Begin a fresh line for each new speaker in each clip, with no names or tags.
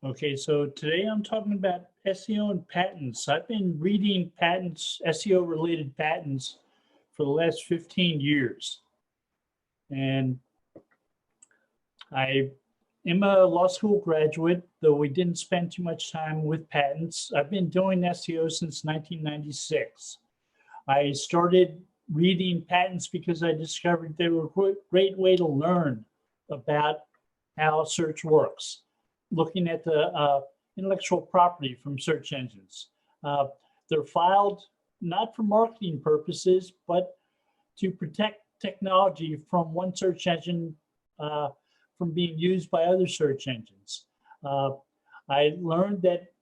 Okay, so today I'm talking about SEO and patents. I've been reading patents, SEO related patents for the last 15 years. And I am a law school graduate, though we didn't spend too much time with patents. I've been doing SEO since 1996. I started reading patents because I discovered they were a great way to learn about how search works, looking at the intellectual property from search engines. They're filed not for marketing purposes, but to protect technology from one search engine from being used by other search engines. I learned that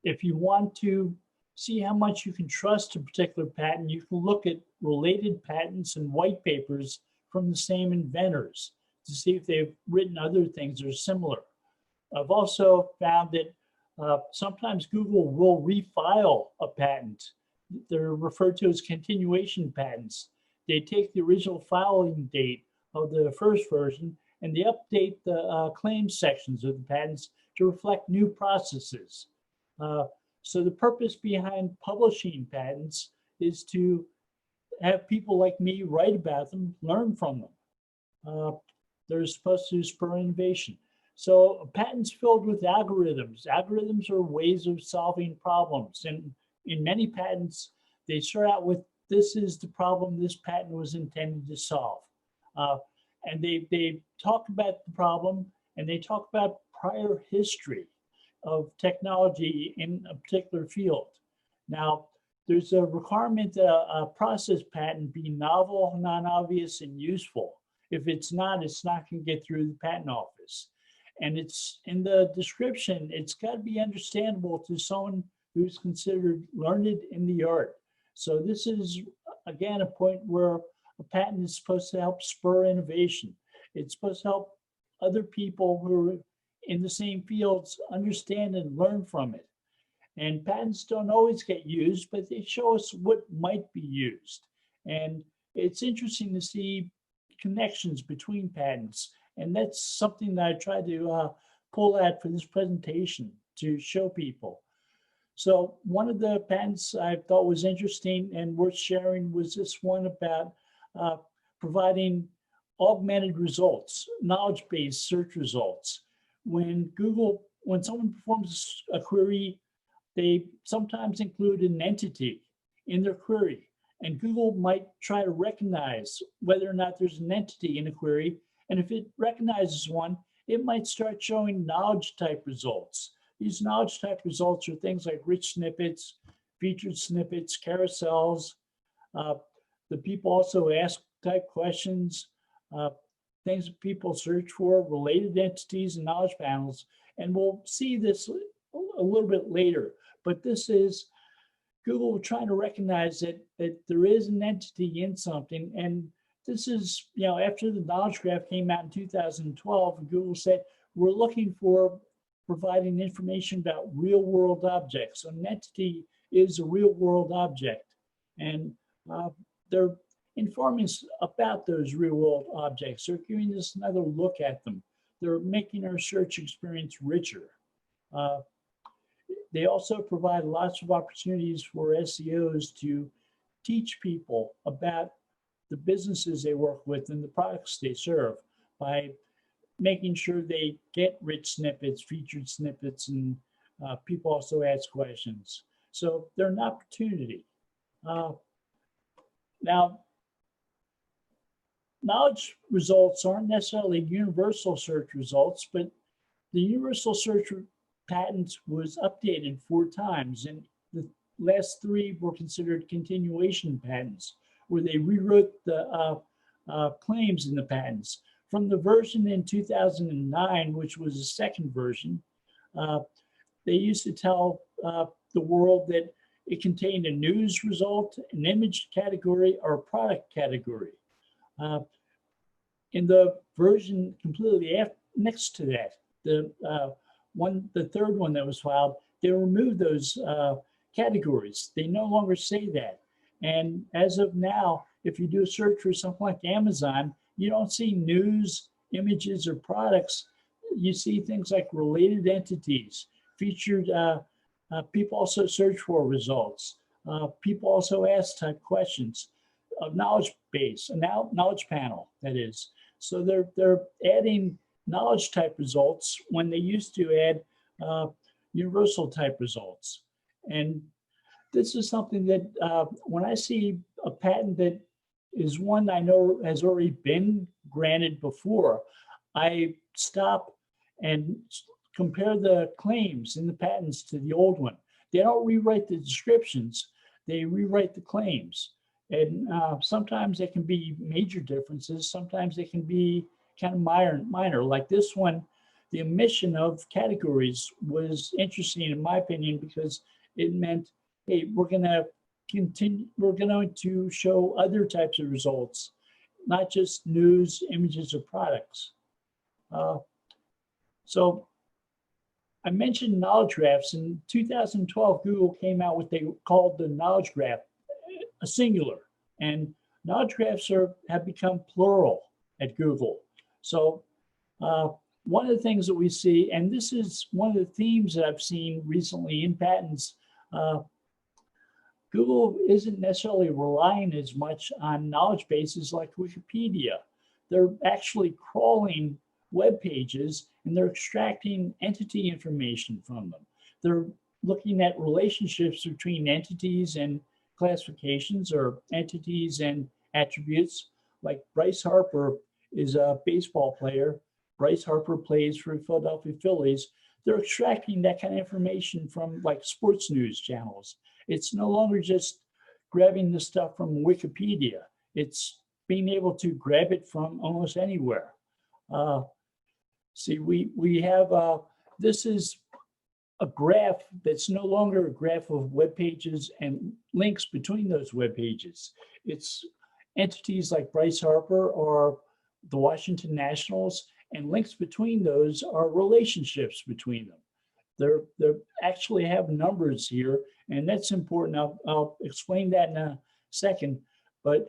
if you want to see how much you can trust a particular patent, you can look at related patents and white papers from the same inventors to see if they've written other things that are similar. I've also found that sometimes Google will refile a patent. They're referred to as continuation patents. They take the original filing date of the first version and they update the claims sections of the patents to reflect new processes. So the purpose behind publishing patents is to have people like me write about them, learn from them. They're supposed to spur innovation. So a patent's filled with algorithms. Algorithms are ways of solving problems. And in many patents, they start out with, this is the problem this patent was intended to solve. And they talk about the problem and they talk about prior history of technology in a particular field. Now, there's a requirement that a process patent be novel, non-obvious, and useful. If it's not going to get through the patent office. And it's in the description, it's got to be understandable to someone who's considered learned in the art. So this is, again, a point where a patent is supposed to help spur innovation. It's supposed to help other people who are in the same fields understand and learn from it. And patents don't always get used, but they show us what might be used. And it's interesting to see connections between patents. And that's something that I try to pull out for this presentation to show people. So one of the patents I thought was interesting and worth sharing was this one about providing augmented results, knowledge-based search results. When someone performs a query, they sometimes include an entity in their query. And Google might try to recognize whether or not there's an entity in a query. And if it recognizes one, it might start showing knowledge type results. These knowledge type results are things like rich snippets, featured snippets, carousels. The people also ask type questions, things that people search for, related entities and knowledge panels. And we'll see this a little bit later. But this is Google trying to recognize that there is an entity in something. And this is, after the knowledge graph came out in 2012, Google said, we're looking for providing information about real world objects. So an entity is a real world object. And they're informing us about those real world objects. They're giving us another look at them. They're making our search experience richer. They also provide lots of opportunities for SEOs to teach people about the businesses they work with and the products they serve by making sure they get rich snippets, featured snippets, and people also ask questions. So they're an opportunity. Now, knowledge results aren't necessarily universal search results, but the universal search patent was updated 4 times, and the last 3 were considered continuation patents, where they rewrote the claims in the patents. From the version in 2009, which was the second version, they used to tell the world that it contained a news result, an image category, or a product category. In the version completely next to that, the third one that was filed, they removed those categories. They no longer say that. And as of now, if you do a search for something like Amazon, you don't see news, images, or products you see things like related entities, featured, people also search for results. People also ask type questions, a knowledge base, a knowledge panel, that is. So they're adding knowledge type results when they used to add universal type results. And this is something that when I see a patent that is one I know has already been granted before, I stop and compare the claims in the patents to the old one. They don't rewrite the descriptions, they rewrite the claims. And sometimes there can be major differences, sometimes they can be kind of minor. Like this one, the omission of categories was interesting in my opinion, because it meant, hey, we're going to show other types of results, not just news, images, or products. So I mentioned knowledge graphs. In 2012, Google came out with what they called the knowledge graph, a singular. And knowledge graphs have become plural at Google. So one of the things that we see, and this is one of the themes that I've seen recently in patents, Google isn't necessarily relying as much on knowledge bases like Wikipedia. They're actually crawling web pages and they're extracting entity information from them. They're looking at relationships between entities and classifications, or entities and attributes. Like Bryce Harper is a baseball player. Bryce Harper plays for Philadelphia Phillies. They're extracting that kind of information from like sports news channels. It's no longer just grabbing the stuff from Wikipedia. It's being able to grab it from almost anywhere. See, we have, this is a graph that's no longer a graph of web pages and links between those web pages. It's entities like Bryce Harper or the Washington Nationals, and links between those are relationships between them. They actually have numbers here, and that's important. I'll explain that in a second. But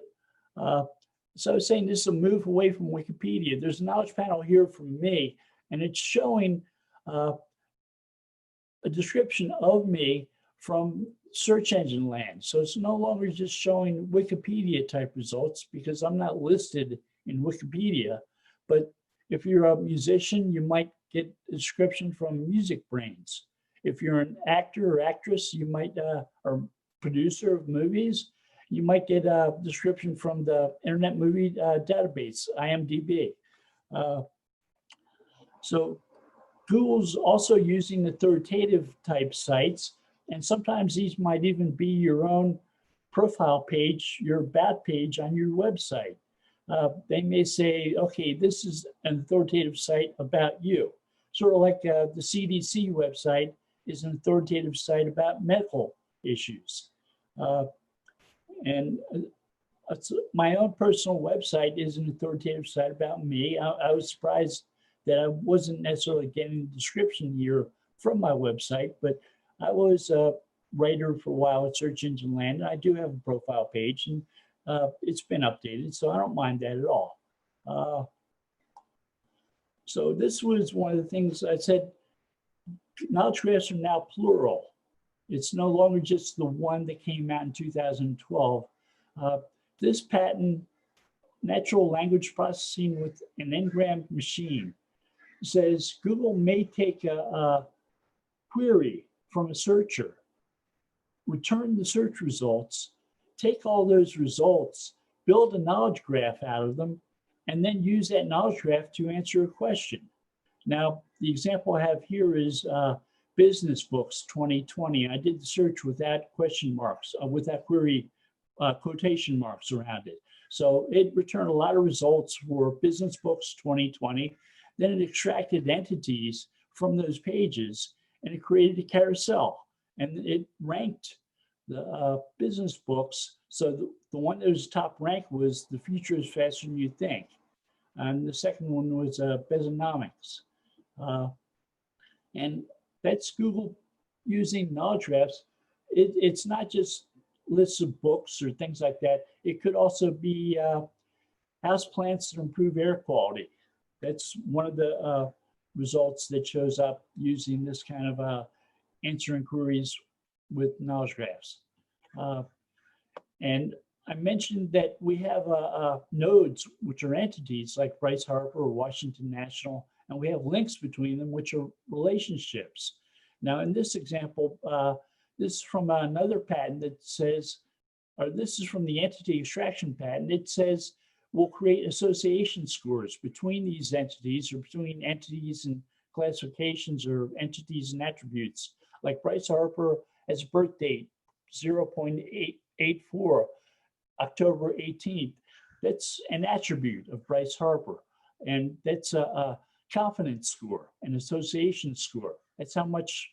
so I was saying this is a move away from Wikipedia. There's a knowledge panel here from me, and it's showing a description of me from search engine land. So it's no longer just showing Wikipedia type results, because I'm not listed in Wikipedia. But if you're a musician, you might get a description from Music Brains. If you're an actor or actress, you might, or producer of movies, you might get a description from the Internet Movie Database, IMDb. So Google's also using authoritative type sites, and sometimes these might even be your own profile page, your about page on your website. They may say, okay, this is an authoritative site about you. Sort of like the CDC website is an authoritative site about medical issues. And my own personal website is an authoritative site about me. I was surprised that I wasn't necessarily getting a description here from my website, but I was a writer for a while at Search Engine Land, and I do have a profile page, and it's been updated, so I don't mind that at all. So this was one of the things I said, knowledge graphs are now plural. It's no longer just the one that came out in 2012. This patent, natural language processing with an n-gram machine, says Google may take a query from a searcher, return the search results, take all those results, build a knowledge graph out of them, and then use that knowledge graph to answer a question. Now, the example I have here is Business Books 2020. I did the search without question marks, without query quotation marks around it. So it returned a lot of results for Business Books 2020. Then it extracted entities from those pages, and it created a carousel, and it ranked the business books. So the one that was top ranked was The Future is Faster Than You Think. And the second one was Bezonomics. And that's Google using knowledge graphs. It's not just lists of books or things like that. It could also be houseplants that improve air quality. That's one of the results that shows up using this kind of answering queries with knowledge graphs. And I mentioned that we have nodes, which are entities like Bryce Harper or Washington National, and we have links between them, which are relationships. Now, in this example, this is from another patent that says, or this is from the entity extraction patent. It says we'll create association scores between these entities or between entities and classifications or entities and attributes. Like Bryce Harper has a birth date, 0.884, October 18th. That's an attribute of Bryce Harper. And that's a confidence score, an association score. That's how much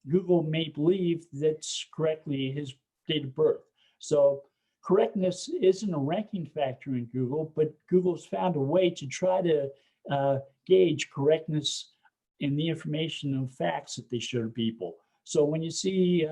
Google may believe that's correctly his date of birth. So correctness isn't a ranking factor in Google, but Google's found a way to try to gauge correctness in the information and facts that they show to people. So when you see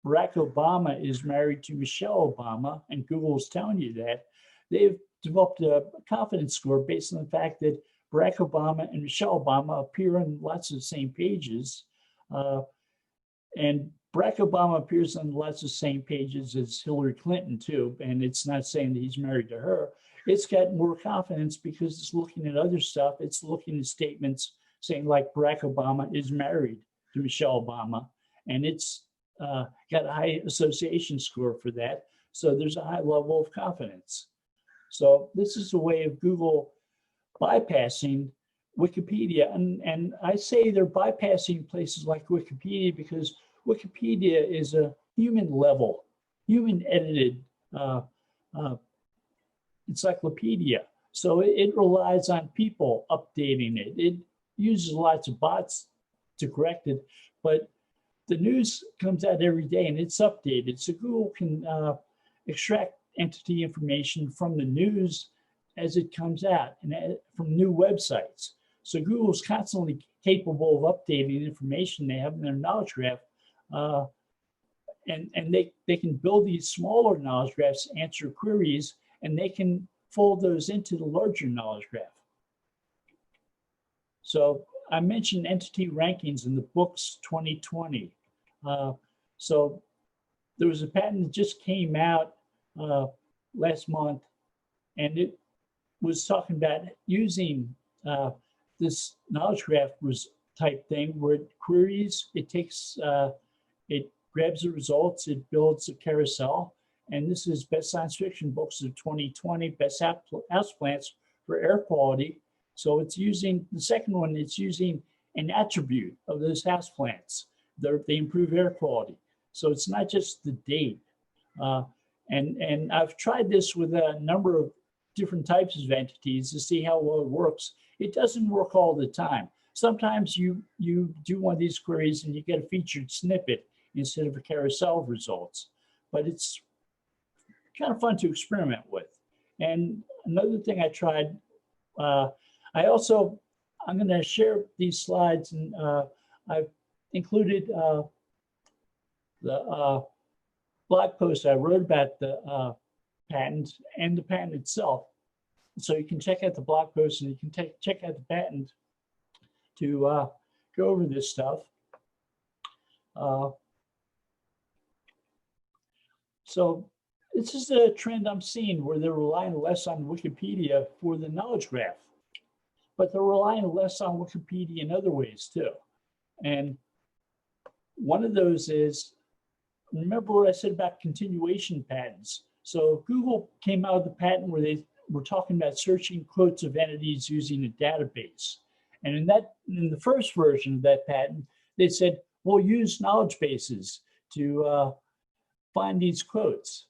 Barack Obama is married to Michelle Obama, and Google's telling you that, they've developed a confidence score based on the fact that Barack Obama and Michelle Obama appear on lots of the same pages. And Barack Obama appears on lots of the same pages as Hillary Clinton too, and it's not saying that he's married to her. It's got more confidence because it's looking at other stuff. It's looking at statements saying like Barack Obama is married to Michelle Obama, and it's got a high association score for that. So there's a high level of confidence. So this is a way of Google bypassing Wikipedia. And I say they're bypassing places like Wikipedia because Wikipedia is a human level, human edited encyclopedia. So it relies on people updating it. It uses lots of bots to correct it, but the news comes out every day and it's updated. So Google can extract entity information from the news as it comes out and from new websites. So Google's constantly capable of updating information they have in their knowledge graph. And they can build these smaller knowledge graphs, answer queries, and they can fold those into the larger knowledge graph. So I mentioned entity rankings in the books 2020. So there was a patent that just came out last month, and it was talking about using this knowledge graph type thing where it queries, it takes, it grabs the results, it builds a carousel. And this is Best Science Fiction Books of 2020, Best Houseplants for Air Quality. So it's using, the second one, it's using an attribute of those houseplants. They improve air quality. So it's not just the date. And I've tried this with a number of different types of entities to see how well it works. It doesn't work all the time. Sometimes you do one of these queries and you get a featured snippet instead of a carousel of results. But it's kind of fun to experiment with. And another thing I tried, I'm going to share these slides, and I've included the blog post I wrote about the patent and the patent itself. So you can check out the blog post and you can check out the patent to go over this stuff. So this is a trend I'm seeing where they're relying less on Wikipedia for the knowledge graph, but they're relying less on Wikipedia in other ways too. And one of those is, remember what I said about continuation patents. So Google came out with a patent where they were talking about searching quotes of entities using a database. And in the first version of that patent, they said, we'll use knowledge bases to find these quotes.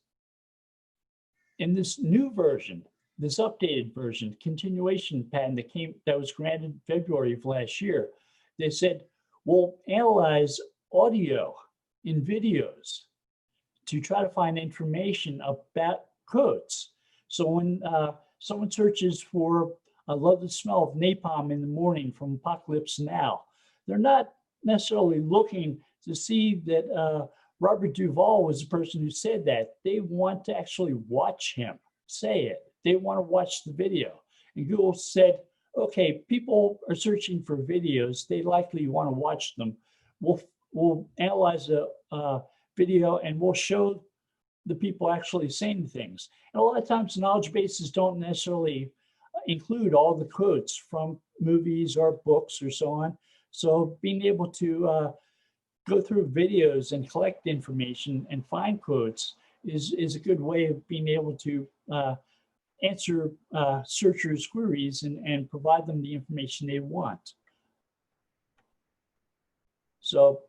In this new version, this updated version, continuation patent that was granted in February of last year, they said, we'll analyze audio in videos to try to find information about quotes. So when someone searches for, I love the smell of napalm in the morning from Apocalypse Now, they're not necessarily looking to see that Robert Duvall was the person who said that. They want to actually watch him say it. They want to watch the video. And Google said, okay, people are searching for videos. They likely want to watch them. We'll analyze a video and we'll show the people actually saying things. And a lot of times knowledge bases don't necessarily include all the quotes from movies or books or so on. So being able to go through videos and collect information and find quotes is a good way of being able to answer searchers' queries and provide them the information they want. So,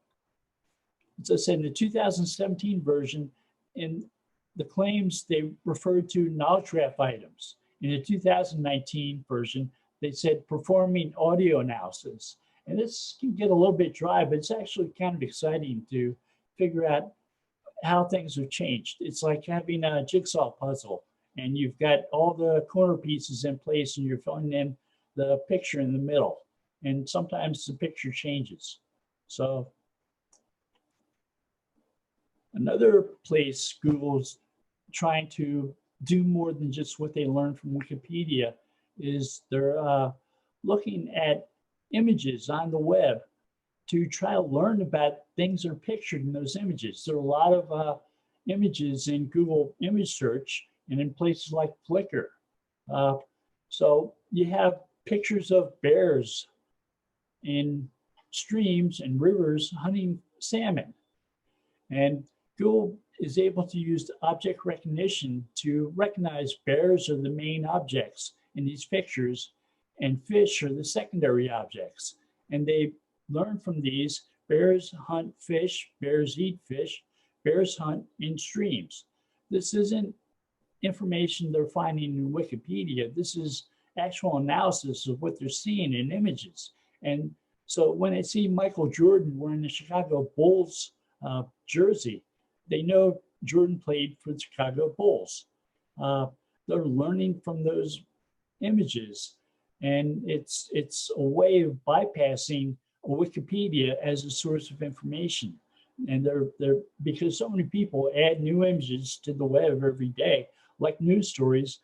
as I said, in the 2017 version, in the claims, they referred to knowledge graph items. In the 2019 version, they said performing audio analysis. And this can get a little bit dry, but it's actually kind of exciting to figure out how things have changed. It's like having a jigsaw puzzle, and you've got all the corner pieces in place and you're filling in the picture in the middle. And sometimes the picture changes. So another place Google's trying to do more than just what they learned from Wikipedia is they're looking at images on the web to try to learn about things that are pictured in those images. There are a lot of images in Google image search and in places like Flickr. So you have pictures of bears in streams and rivers hunting salmon. And Google is able to use object recognition to recognize bears are the main objects in these pictures and fish are the secondary objects. And they learn from these: bears hunt fish, bears eat fish, bears hunt in streams. This isn't information they're finding in Wikipedia. This is actual analysis of what they're seeing in images. And so when I see Michael Jordan wearing the Chicago Bulls jersey, they know Jordan played for the Chicago Bulls. They're learning from those images, and it's a way of bypassing Wikipedia as a source of information. And they're because so many people add new images to the web every day, like news stories.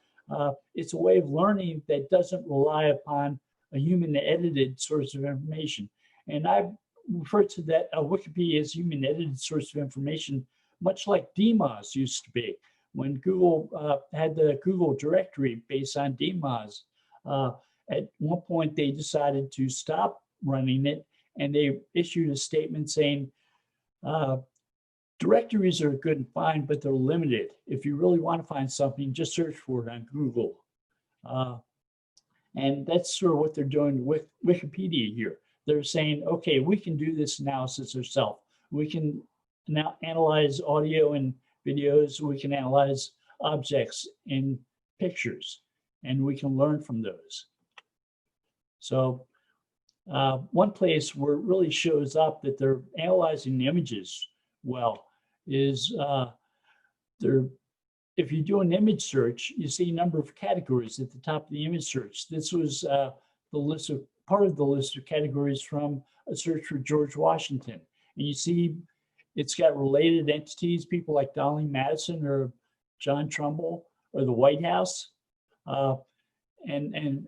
It's a way of learning that doesn't rely upon a human edited source of information. And I refer to that Wikipedia as human edited source of information, much like DMOZ used to be. When Google had the Google directory based on DMOZ, at one point they decided to stop running it, and they issued a statement saying, directories are good and fine, but they're limited. If you really want to find something, just search for it on Google. And that's sort of what they're doing with Wikipedia here. They're saying, okay, we can do this analysis ourselves. We can now analyze audio and videos. We can analyze objects in pictures, and we can learn from those. So one place where it really shows up that they're analyzing the images well is if you do an image search, you see a number of categories at the top of the image search. This was part of the list of categories from a search for George Washington. And you see it's got related entities, people like Donald Madison or John Trumbull or the White House. And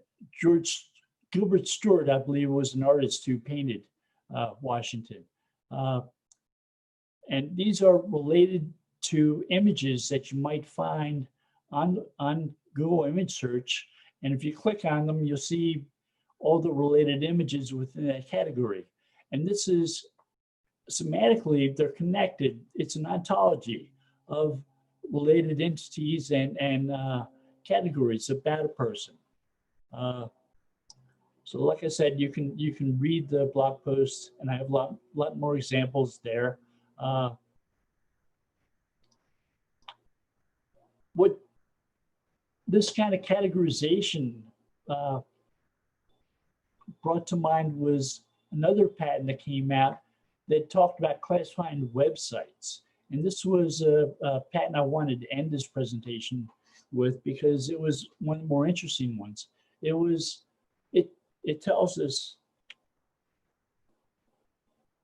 Gilbert Stuart, I believe, was an artist who painted Washington. And these are related to images that you might find on Google image search. And if you click on them, you'll see all the related images within that category. And this is semantically, they're connected. It's an ontology of related entities and categories about a person. So like I said, you can read the blog post, and I have a lot more examples there. What this kind of categorization brought to mind was another patent that came out that talked about classifying websites. And this was a patent I wanted to end this presentation with because it was one of the more interesting ones. It tells us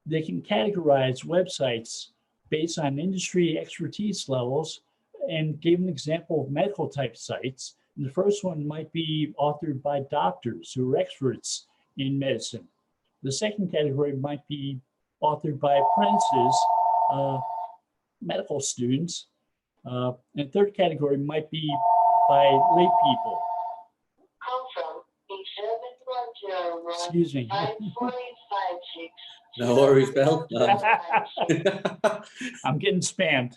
they can categorize websites based on industry expertise levels, and gave an example of medical type sites And the first one might be authored by doctors who are experts in medicine. The second category might be authored by apprentices, medical students. And third category might be by lay people. Excuse me.
No worries, Bill.
I'm getting spammed.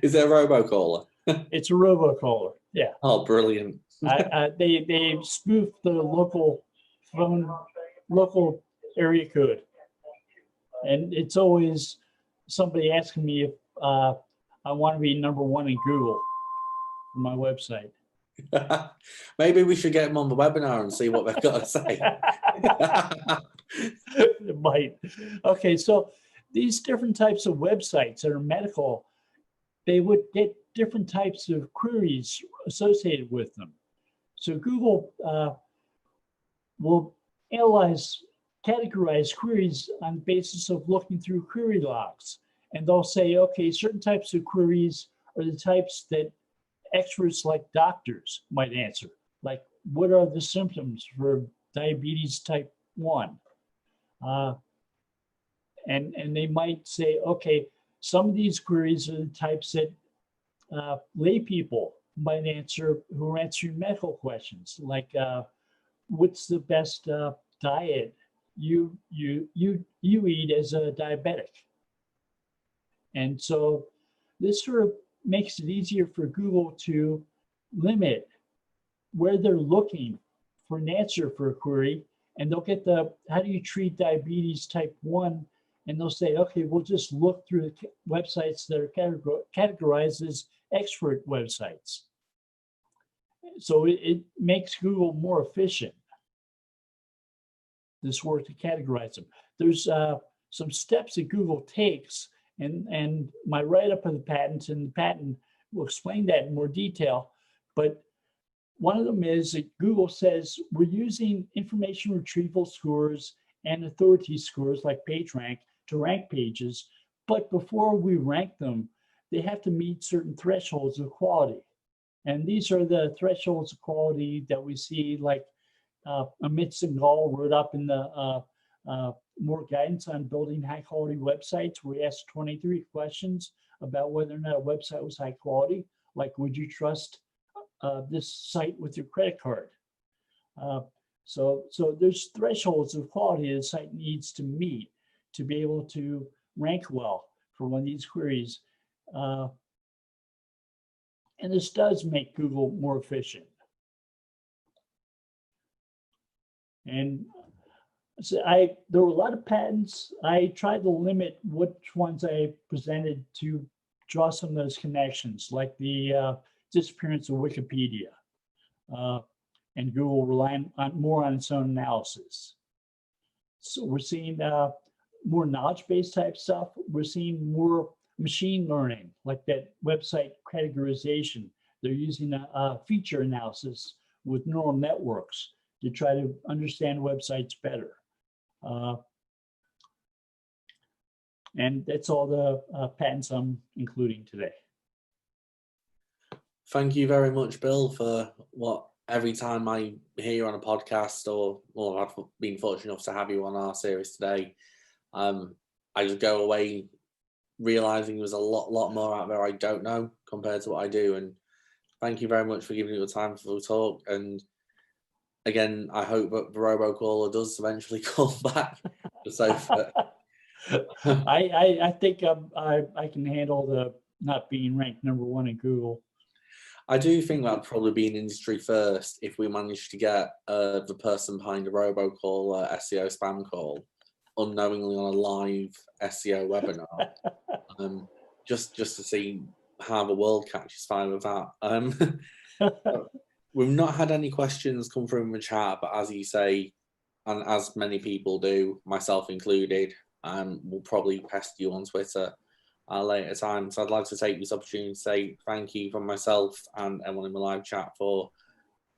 Is it a robocaller?
It's a robocaller. Yeah.
Oh, brilliant.
They spoof the local phone, local area code. And it's always somebody asking me if I want to be #1 in Google for my website.
Maybe we should get them on the webinar and see what they've got to say.
It might. Okay, so these different types of websites that are medical, they would get different types of queries associated with them. So Google will categorize queries on the basis of looking through query logs. And they'll say, okay, certain types of queries are the types that experts like doctors might answer. Like, what are the symptoms for diabetes type 1? And they might say, okay, some of these queries are the types that lay people might answer who are answering medical questions, like what's the best diet you eat as a diabetic? And so this sort of makes it easier for Google to limit where they're looking for an answer for a query, and they'll get the how do you treat diabetes type 1, and they'll say, okay, we'll just look through the websites that are categorized as expert websites. So it makes Google more efficient, this work to categorize them. There's some steps that Google takes, and my write-up of the patents and the patent will explain that in more detail. But one of them is that Google says we're using information retrieval scores and authority scores like PageRank to rank pages, but before we rank them, they have to meet certain thresholds of quality. And these are the thresholds of quality that we see, like Amit Singhal wrote up in the More Guidance on Building High Quality Websites, where he asked 23 questions about whether or not a website was high quality, like would you trust this site with your credit card? So there's thresholds of quality the site needs to meet to be able to rank well for one of these queries. And this does make Google more efficient. And so there were a lot of patents. I tried to limit which ones I presented to draw some of those connections, like the disappearance of Wikipedia, and Google relying more on its own analysis. So we're seeing more knowledge-based type stuff. We're seeing more machine learning, like that website categorization. They're using a feature analysis with neural networks to try to understand websites better. And that's all the patents I'm including today.
Thank you very much, Bill, for every time I hear you on a podcast, or I've been fortunate enough to have you on our series today, I just go away realizing there's a lot more out there I don't know compared to what I do. And thank you very much for giving me the time for the talk. And again, I hope that the robocaller does eventually call back. So
I think I can handle the not being ranked #1 in Google.
I do think that'd probably be an industry first if we managed to get the person behind a robocaller SEO spam call unknowingly on a live SEO webinar, just to see how the world catches fire with that. We've not had any questions come through in the chat, but as you say, and as many people do, myself included, we'll probably pest you on Twitter at a later time. So I'd like to take this opportunity to say thank you from myself and everyone in the live chat for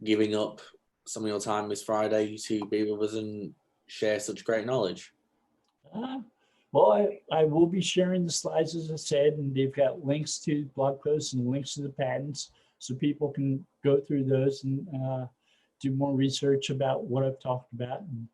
giving up some of your time this Friday to be with us and share such great knowledge.
Well, I will be sharing the slides, as I said, and they've got links to blog posts and links to the patents. so people can go through those and do more research about what I've talked about and